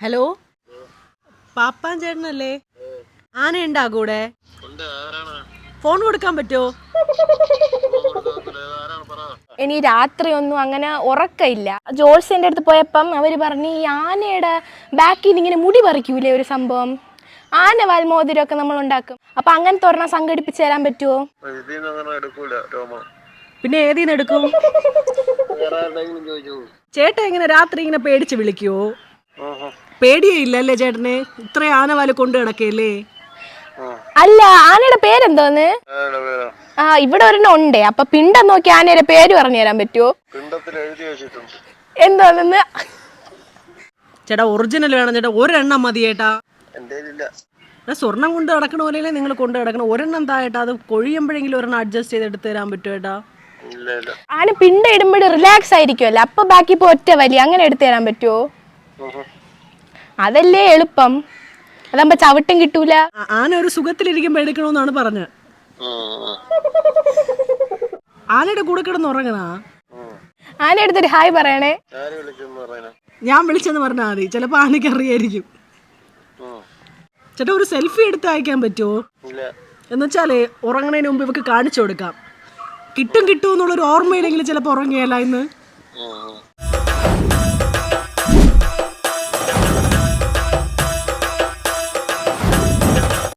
Hello, പാപ്പാൻ ചേട്ടനല്ലേ? ആനയുണ്ടാ കൂടെ? Phone കൊടുക്കാൻ പറ്റുമോ? ഇനി രാത്രി ഒന്നും അങ്ങനെ ഉറക്കമില്ല. ജോൾസിന്റെ അടുത്ത് പോയപ്പം അവര് പറഞ്ഞു ഈ ആനയുടെ ബാക്കിൽ നിന്ന് ഇങ്ങനെ മുടി പറിക്കൂലേ ഒരു സംഭവം, ആന വാൽമോതിരമൊക്കെ നമ്മൾ ഉണ്ടാക്കും. അപ്പൊ അങ്ങനത്തെ ഒരെണ്ണം സംഘടിപ്പിച്ച് തരാൻ പറ്റുമോ? പിന്നെ ഏതീന്ന് എടുക്കും? ചേട്ടൻ ഇങ്ങനെ രാത്രി ഇങ്ങനെ പേടിച്ച് വിളിക്കുവോ? പേടിയേ ഇല്ലല്ലേ ചേട്ടന്? ഇത്രയും ആനവാല് കൊണ്ട് കിടക്കല്ലേ? അല്ല, ആനയുടെ പേരെന്തോന്ന്? ഇവിടെ ഒരെണ്ണം ഉണ്ടേ. അപ്പൊ പിണ്ടം നോക്കി ആനയുടെ പേര് പറഞ്ഞു തരാൻ പറ്റുമോ? എന്തോന്ന്? ചേട്ടാ ഒറിജിനൽ വേണം ചേട്ടാ, ഒരെണ്ണം മതി ചേട്ടാ. സ്വർണം കൊണ്ട് കിടക്കണ പോലെയല്ലേ നിങ്ങൾ കൊണ്ട് കിടക്കണം. ഒരെണ്ണം താഴേട്ടാ, അത് കൊഴിയുമ്പോഴെങ്കിലും ഒരെണ്ണം അഡ്ജസ്റ്റ് ചെയ്ത് എടുത്ത് തരാൻ പറ്റുമോ ചേട്ടാ? ആന പിണ്ട ഇടുമ്പോൾ റിലാക്സ് ആയിരിക്കുമല്ലോ, അപ്പൊ ബാക്കി ഇപ്പൊ ഒറ്റ വലി അങ്ങനെ എടുത്തു തരാൻ പറ്റുമോ? അതല്ലേ എളുപ്പം, അതാകുമ്പോ ചവിട്ടും കിട്ടൂല. ആന ഒരു സുഖത്തിലിരിക്കുമ്പോ എടുക്കണമെന്നാണ് പറഞ്ഞത്. ആനയുടെ കൂടെ കിടന്ന് ഉറങ്ങണ? ആന എടുത്തൊരു ഹായ് പറയണേ. ഞാൻ വിളിച്ചെന്ന് പറഞ്ഞാൽ മതി, ചിലപ്പോ ആനയ്ക്ക് അറിയായിരിക്കും. ചേട്ടാ ഒരു സെൽഫി എടുത്ത് അയക്കാൻ പറ്റുമോ? എന്നുവെച്ചാലേ ഉറങ്ങണതിന് മുമ്പ് ഇവക്ക് കാണിച്ചു കൊടുക്കാം. കിട്ടും എന്നുള്ളൊരു ഓർമ്മയിലെങ്കിലും ചിലപ്പോൾ ഉറങ്ങിയല്ല ഇന്ന്.